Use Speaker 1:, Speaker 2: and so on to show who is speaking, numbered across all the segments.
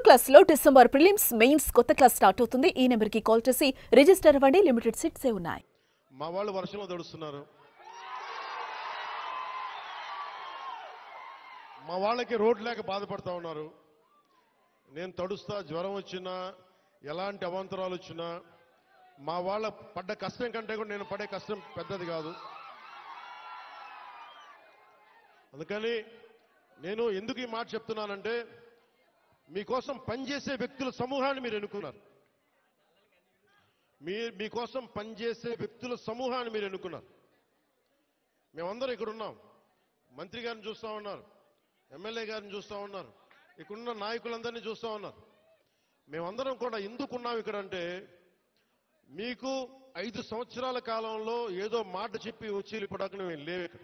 Speaker 1: Class లో December prelims mains కొత్త class start అవుతుంది. ఈ నెంబర్ కి కాల్ చేసి రిజిస్టర్ అవ్వండి. లిమిటెడ్ సీట్స్ ఉన్నాయి.
Speaker 2: మా వాళ్ళు వర్షంలో తడుస్తున్నారు. మా వాళ్ళకి రోడ్ లేక బాధపడతా ఉన్నారు. నేను తడుస్తా, జ్వరం వచ్చినా ఎలాంటి అవాంతరాలు వచ్చినా మా వాళ్ళ పడ్డ కష్టం కంటే కూడా నేను పడే కష్టం పెద్దది కాదు. అందుకని నేను ఎందుకు ఈ మాట చెప్తున్నానంటే, మీకోసం పనిచేసే వ్యక్తుల సమూహాన్ని మీరు ఎన్నుకున్నారు. మీకోసం పనిచేసే వ్యక్తుల సమూహాన్ని మీరు ఎన్నుకున్నారు. మేమందరం ఇక్కడ ఉన్నాం. మంత్రి గారిని చూస్తూ ఉన్నారు, ఎమ్మెల్యే గారిని చూస్తూ ఉన్నారు, ఇక్కడున్న నాయకులందరినీ చూస్తూ ఉన్నారు. మేమందరం కూడా ఎందుకున్నాం ఇక్కడ అంటే, మీకు 5 సంవత్సరాల కాలంలో ఏదో మాట చెప్పి వచ్చి వెళ్ళిపోవడానికి మేము లేవు. ఇక్కడ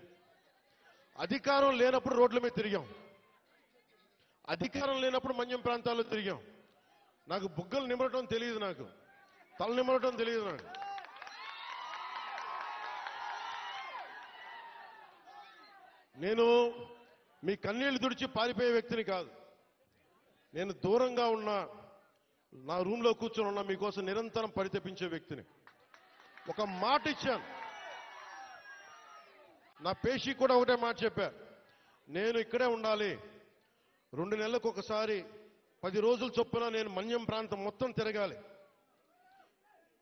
Speaker 2: అధికారం లేనప్పుడు రోడ్ల మీద తిరిగాం, అధికారం లేనప్పుడు మన్యం ప్రాంతాల్లో తిరిగాం. నాకు బుగ్గలు నిమరటం తెలియదు, నాకు తల నిమరటం తెలియదు. నాకు నేను మీ కన్నీళ్లు తుడిచి పారిపోయే వ్యక్తిని కాదు. నేను దూరంగా ఉన్నా, నా రూమ్లో కూర్చొని ఉన్నా, మీకోసం నిరంతరం పరితపించే వ్యక్తిని. ఒక మాట ఇచ్చాను, నా పేషీ కూడా ఒకటే మాట చెప్పా, నేను ఇక్కడే ఉండాలి. 2 నెలలకు ఒకసారి 10 రోజుల చొప్పున నేను మన్యం ప్రాంతం మొత్తం తిరగాలి.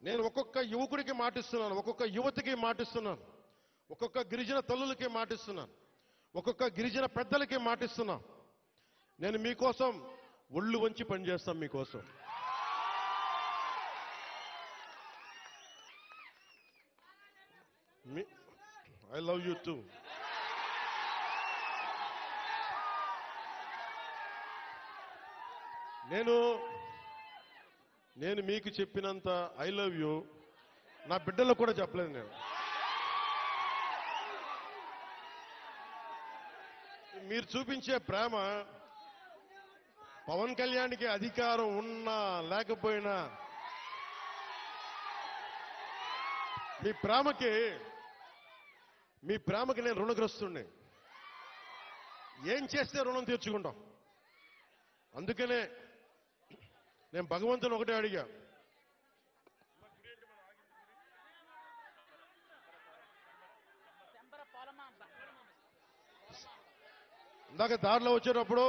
Speaker 2: నేను ఒక్కొక్క యువకుడికి మాటిస్తున్నాను, ఒక్కొక్క యువతికి మాటిస్తున్నాను, ఒక్కొక్క గిరిజన తల్లులకి మాటిస్తున్నాను, ఒక్కొక్క గిరిజన పెద్దలకి మాటిస్తున్నాను. నేను మీకోసం ఒళ్ళు వంచి పనిచేస్తాను. మీకోసం ఐ లవ్ యూ టూ. నేను మీకు చెప్పినంత ఐ లవ్ యూ నా బిడ్డలకు కూడా చెప్పలేదు. నేను మీరు చూపించే ప్రేమ, పవన్ కళ్యాణ్కి అధికారం ఉన్నా లేకపోయినా మీ ప్రేమకి నేను రుణగ్రస్తుడిని. ఏం చేస్తే రుణం తీర్చుకుంటాం. అందుకనే నేను భగవంతుని ఒకటే అడిగా, ఇందాక దారిలో వచ్చేటప్పుడు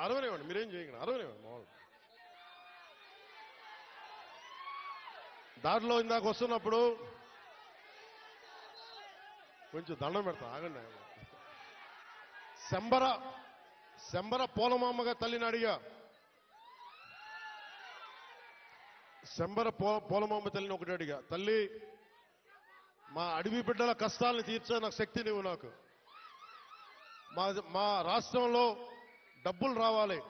Speaker 2: అరవనివ్వండి, మీరేం చేయగలరు, అరవనివ్వండి. మామూలు దారిలో ఇందాక వస్తున్నప్పుడు కొంచెం దండం పెడతా, ఆగండి. శంబర పోలమామ్మగా తల్లిని అడిగా. శంబర పోలమామ్మ తల్లిని ఒకటి అడిగా, తల్లి మా అడవి బిడ్డల కష్టాలను తీర్చే నాకు శక్తి నీవు. నాకు మా రాష్ట్రంలో డబ్బులు రావాలి,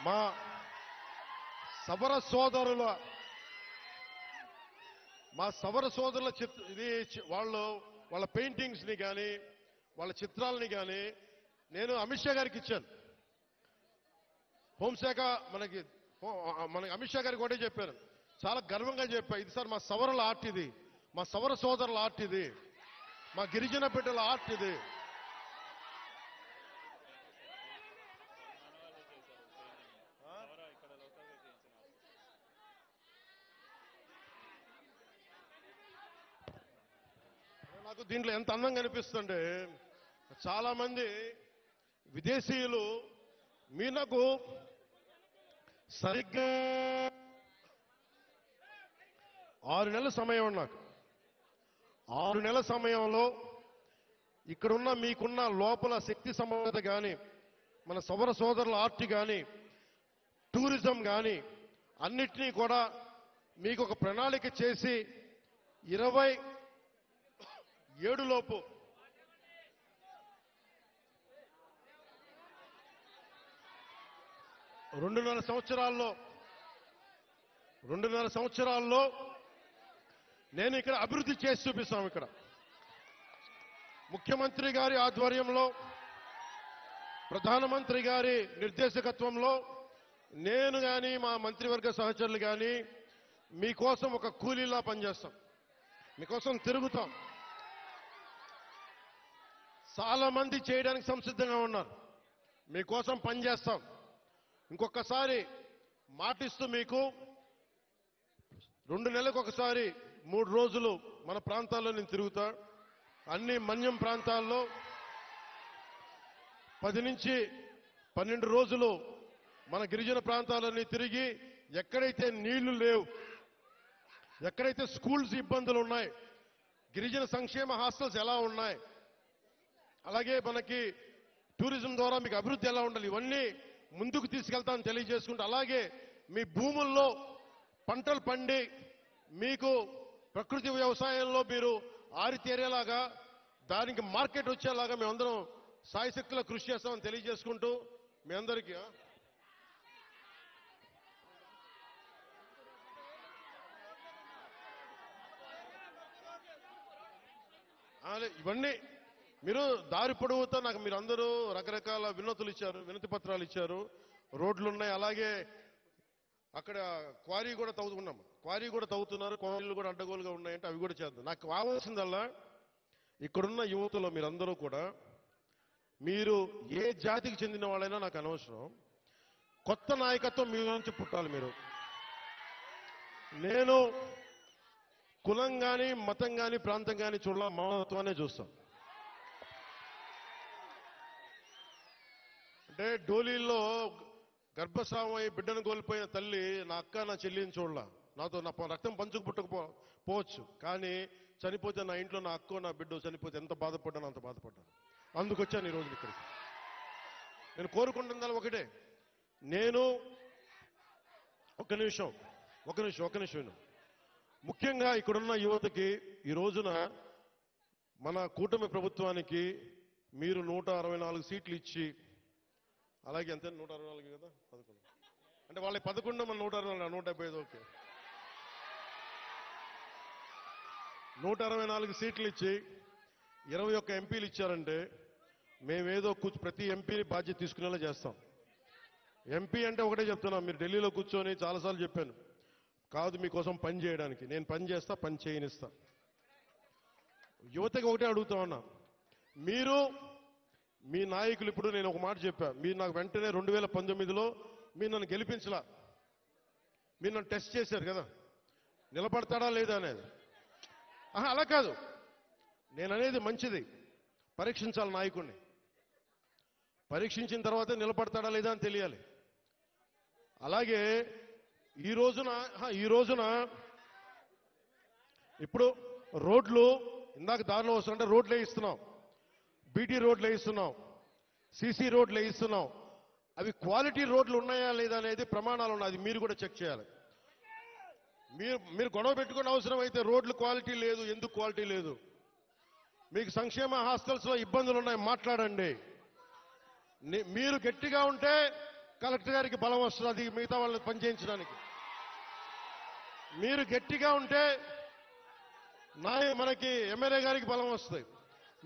Speaker 2: మా సవర సోదరుల ఇది వాళ్ళ పెయింటింగ్స్ ని కానీ వాళ్ళ చిత్రాలని కానీ నేను అమిత్ షా గారికి ఇచ్చాను. హోంశాఖ మనకి అమిత్ షా గారికి ఒకటే చెప్పాను, చాలా గర్వంగా చెప్పా, ఇది సార్ మా సవరల ఆర్ట్, ఇది మా సవర సోదరుల ఆర్ట్, ఇది మా గిరిజన బిడ్డల ఆర్ట్. ఇది నాకు దీంట్లో ఎంత అందంగా అనిపిస్తుంటే, చాలా మంది విదేశీయులు మీరు నాకు సరిగ్గా 6 నెలల సమయం, నాకు 6 నెలల సమయంలో ఇక్కడున్న మీకున్న లోపల శక్తి సమర్థత కానీ, మన సౌర సోదరుల ఆర్ట్ కానీ, టూరిజం కానీ అన్నిటినీ కూడా మీకు ఒక ప్రణాళిక చేసి 27 లోపు 2.5 సంవత్సరాల్లో నేను ఇక్కడ అభివృద్ధి చేసి చూపిస్తాం. ఇక్కడ ముఖ్యమంత్రి గారి ఆధ్వర్యంలో, ప్రధానమంత్రి గారి నిర్దేశకత్వంలో నేను కానీ మా మంత్రివర్గ సహచరులు కానీ మీకోసం ఒక కూలీలా పనిచేస్తాం, మీకోసం తిరుగుతాం. చాలా మంది చేయడానికి సంసిద్ధంగా ఉన్నారు, మీకోసం పనిచేస్తాం. ఇంకొకసారి మాటిస్తూ మీకు 2 నెలలకు ఒకసారి 3 రోజులు మన ప్రాంతాల్లో నేను తిరుగుతా. అన్ని మన్యం ప్రాంతాల్లో 10 నుంచి 12 రోజులు మన గిరిజన ప్రాంతాలన్నీ తిరిగి ఎక్కడైతే నీళ్లు లేవు, ఎక్కడైతే స్కూల్స్ ఇబ్బందులు ఉన్నాయి, గిరిజన సంక్షేమ హాస్టల్స్ ఎలా ఉన్నాయి, అలాగే మనకి టూరిజం ద్వారా మీకు అభివృద్ధి ఎలా ఉండాలి, ఇవన్నీ ముందుకు తీసుకెళ్తామని తెలియజేసుకుంటూ, అలాగే మీ భూముల్లో పంటలు పండి మీకు ప్రకృతి వ్యవసాయంలో మీరు ఆరితేరేలాగా దానికి మార్కెట్ వచ్చేలాగా మేమందరం సాయశక్తుల కృషి చేస్తామని తెలియజేసుకుంటూ మీ అందరికీ ఇవన్నీ మీరు దారి పొడవుతా నాకు మీరు అందరూ రకరకాల వినతులు ఇచ్చారు, వినతి పత్రాలు ఇచ్చారు, రోడ్లు ఉన్నాయి, అలాగే అక్కడ క్వారీ కూడా తవ్వుతున్నాం, క్వారీ కూడా తవ్వుతున్నారు, క్వారీలు కూడా అడ్డగోలుగా ఉన్నాయంటే అవి కూడా చేద్దాం. నాకు కావాల్సిందల్లా ఇక్కడున్న యువతలో మీరందరూ కూడా మీరు ఏ జాతికి చెందిన వాళ్ళైనా నాకు అనవసరం, కొత్త నాయకత్వం మీ నుంచి పుట్టాలి. మీరు నేను కులం కానీ మతం కానీ ప్రాంతం కానీ చూడాల, మానవత్వాన్ని చూస్తాం. అంటే డోలీల్లో గర్భస్రావం అయి బిడ్డను కోల్పోయిన తల్లి నా అక్క నా చెల్లిని చూడాల, నాతో నా రక్తం పంచుకు పుట్టకపోవచ్చు, కానీ చనిపోతే నా ఇంట్లో నా అక్కో నా బిడ్డ చనిపోతే ఎంత బాధపడ్డానో అంత బాధపడ్డాను. అందుకొచ్చాను ఈ రోజు ఇక్కడికి. నేను కోరుకుంటున్నా ఒకటే, నేను ఒక నిమిషం ముఖ్యంగా ఇక్కడున్న యువతకి ఈ రోజున మన కూటమి ప్రభుత్వానికి మీరు 164 సీట్లు ఇచ్చి, అలాగే ఎంత 164 కదా 11 అంటే వాళ్ళ 11 మన 164 175 ఓకే 164 సీట్లు ఇచ్చి 21 ఎంపీలు ఇచ్చారంటే మేమేదో ప్రతి ఎంపీని బాధ్యత తీసుకునేలా చేస్తాం. ఎంపీ అంటే ఒకటే చెప్తున్నాం, మీరు ఢిల్లీలో కూర్చొని చాలాసార్లు చెప్పాను, కాదు మీకోసం పని చేయడానికి. నేను పని చేస్తా, పని చేయనిస్తా. యువతకి ఒకటే అడుగుతా ఉన్నా, మీరు మీ నాయకులు, ఇప్పుడు నేను ఒక మాట చెప్పా, మీరు నాకు వెంటనే 2019లో మీరు నన్ను గెలిపించలా, మీరు నన్ను టెస్ట్ చేశారు కదా, నిలబడతాడా లేదా అనేది. అలా కాదు, నేను అనేది మంచిది, పరీక్షించాలి నాయకుడిని, పరీక్షించిన తర్వాత నిలబడతాడా లేదా అని తెలియాలి. అలాగే ఈ రోజున ఇప్పుడు రోడ్లు ఇందాక దారిలో వస్తుంటే రోడ్లు వేయిస్తున్నాం, బీటీ రోడ్లు వేయిస్తున్నాం, సీసీ రోడ్లు వేయిస్తున్నాం. అవి క్వాలిటీ రోడ్లు ఉన్నాయా లేదా అనేది ప్రమాణాలు ఉన్నాయి, అది మీరు కూడా చెక్ చేయాలి. మీరు గొడవ పెట్టుకునే అవసరం అయితే రోడ్లు క్వాలిటీ లేదు, ఎందుకు క్వాలిటీ లేదు, మీకు సంక్షేమ హాస్టల్స్ లో ఇబ్బందులు ఉన్నాయి మాట్లాడండి. మీరు గట్టిగా ఉంటే కలెక్టర్ గారికి బలం వస్తుంది మిగతా వాళ్ళని పనిచేయించడానికి. మీరు గట్టిగా ఉంటే మనకి ఎమ్మెల్యే గారికి బలం వస్తుంది,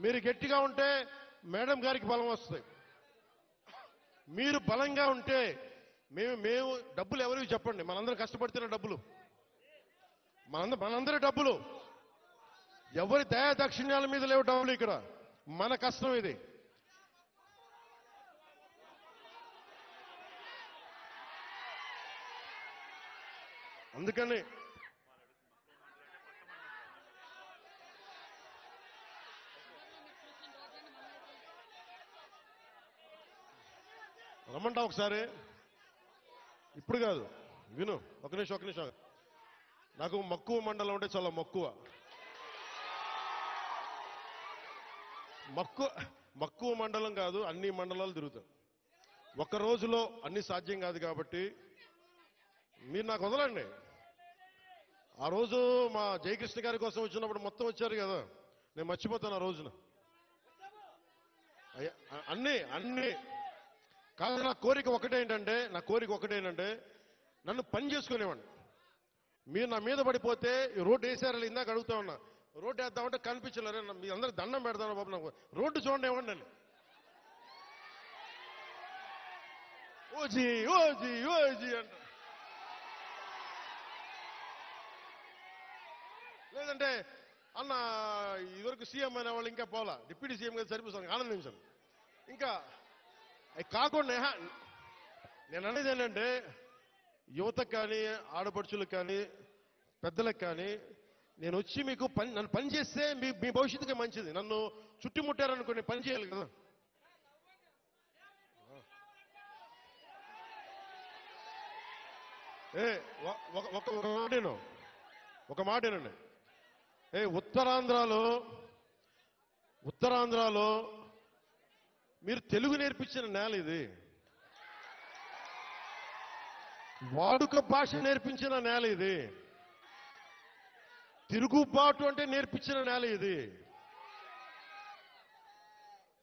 Speaker 2: మీరు గట్టిగా ఉంటే మేడం గారికి బలం వస్తుంది. మీరు బలంగా ఉంటే మేము డబ్బులు ఎవరికి చెప్పండి, మనందరం కష్టపడుతున్న డబ్బులు, మనందరి డబ్బులు, ఎవరి దయా దక్షిణ్యాల మీద లేవు డబ్బులు, ఇక్కడ మన కష్టం ఇది. అందుకని రమ్మంటా ఒకసారి, ఇప్పుడు కాదు, విను, ఒక నిమిషం. నాకు మక్కువ మండలం అంటే చాలా మక్కువ మండలం కాదు, అన్ని మండలాలు తిరుగుతాం. ఒక్క రోజులో అన్ని సాధ్యం కాదు కాబట్టి మీరు నాకు వదలండి. ఆ రోజు మా జయకృష్ణ గారి కోసం వచ్చినప్పుడు మొత్తం వచ్చారు కదా, నేను మర్చిపోతాను ఆ రోజున. అన్ని కాదు, నా కోరిక ఒకటేంటంటే నన్ను పని చేసుకునేవాడిని. మీరు నా మీద పడిపోతే రోడ్డు వేసారని ఇందాక అడుగుతా ఉన్నా, రోడ్డు వేద్దామంటే కనిపించలేరు, మీ అందరికి దండం పెడతాను బాబు, నాకు రోడ్డు చూడండి ఇవ్వండి అని. ఓజీ ఓజీ ఓజీ అంట. లేదంటే అన్న ఇదివరకు సీఎం అయిన వాళ్ళు ఇంకా పోలా, డిప్యూటీ సీఎం గారు సరిపోతాను ఆనందించండి. ఇంకా అవి కాకుండా నేను అనేది ఏంటంటే యువతకు కానీ ఆడపడుచులకు కానీ పెద్దలకు కానీ నేను వచ్చి మీకు నన్ను పని చేస్తే మీ భవిష్యత్తుకే మంచిది. నన్ను చుట్టుముట్టారనుకోండి పని చేయాలి కదా. ఏ ఒక మాటేనండి. ఉత్తరాంధ్రలో మీరు తెలుగు నేర్పించిన నేల ఇది, వాడుక భాష నేర్పించిన నేల ఇది, తిరుగుబాటు అంటే నేర్పించిన నేల ఇది.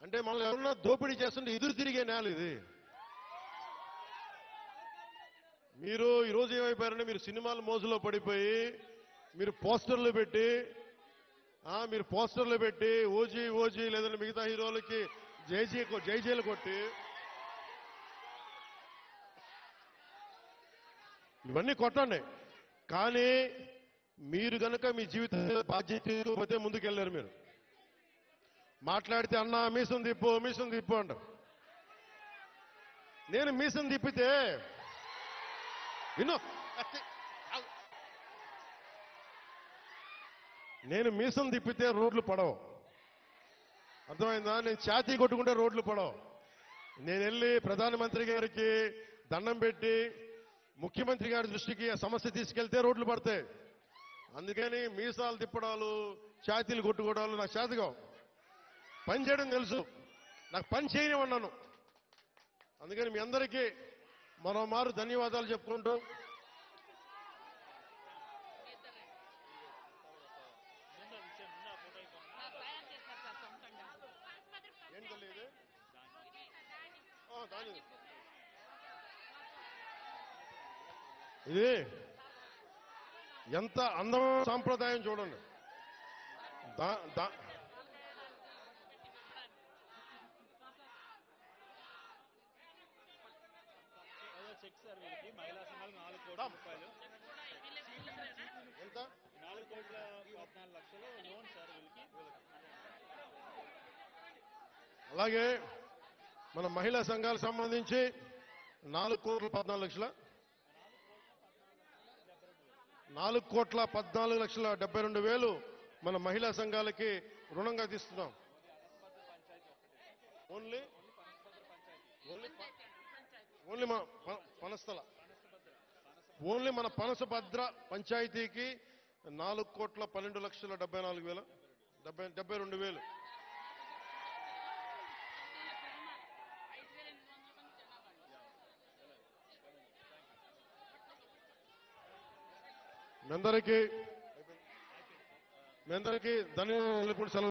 Speaker 2: అంటే మనల్ని ఎవరన్నా దోపిడీ చేస్తుంటే ఎదురు తిరిగే నేల ఇది. మీరు ఈరోజు ఏమైపోయారంటే మీరు సినిమాల మోజులో పడిపోయి మీరు పోస్టర్లు పెట్టి ఓజీ ఓజీ లేదంటే మిగతా హీరోలకి జైజీలు కొట్టి ఇవన్నీ కొట్టండి. కానీ మీరు కనుక మీ జీవితంలో బాధ్యత ముందుకెళ్ళారు. మీరు మాట్లాడితే అన్నా మీసం తిప్పు అంటారు. నేను మీసం తిప్పితే రోడ్లు పడవు. అర్థమైందా? నేను ఛాతీ కొట్టుకుంటే రోడ్లు పడవు. నేను వెళ్ళి ప్రధానమంత్రి గారికి దండం పెట్టి ముఖ్యమంత్రి గారి దృష్టికి ఆ సమస్య తీసుకెళ్తే రోడ్లు పడతాయి. అందుకని మీసాలు తిప్పడాలు ఛాతీలు కొట్టుకోవడాలు నాకు చేతగా. పని చేయడం తెలుసు, నాకు పని చేయనివన్నాను. అందుకని మీ అందరికీ మరోమారు ధన్యవాదాలు చెప్పుకుంటూ ఇది ఎంత అందమైన సాంప్రదాయం చూడండి.
Speaker 3: చెక్ సార్ వీళ్ళకి మహిళా సంఘాలు 4 కోట్ల రూపాయలు,
Speaker 2: ఎంత
Speaker 3: 4,14,00,000 లోన్ సార్ వీళ్ళకి.
Speaker 2: అలాగే మన మహిళా సంఘాలకు సంబంధించి 4,14,00,000 4,14,72,000 మన మహిళా సంఘాలకి రుణంగా తీస్తున్నాం. ఓన్లీ మన పనసభద్ర పంచాయతీకి 4,12,74,000 మీ అందరికీ ధన్యవాదాలు. సెలవు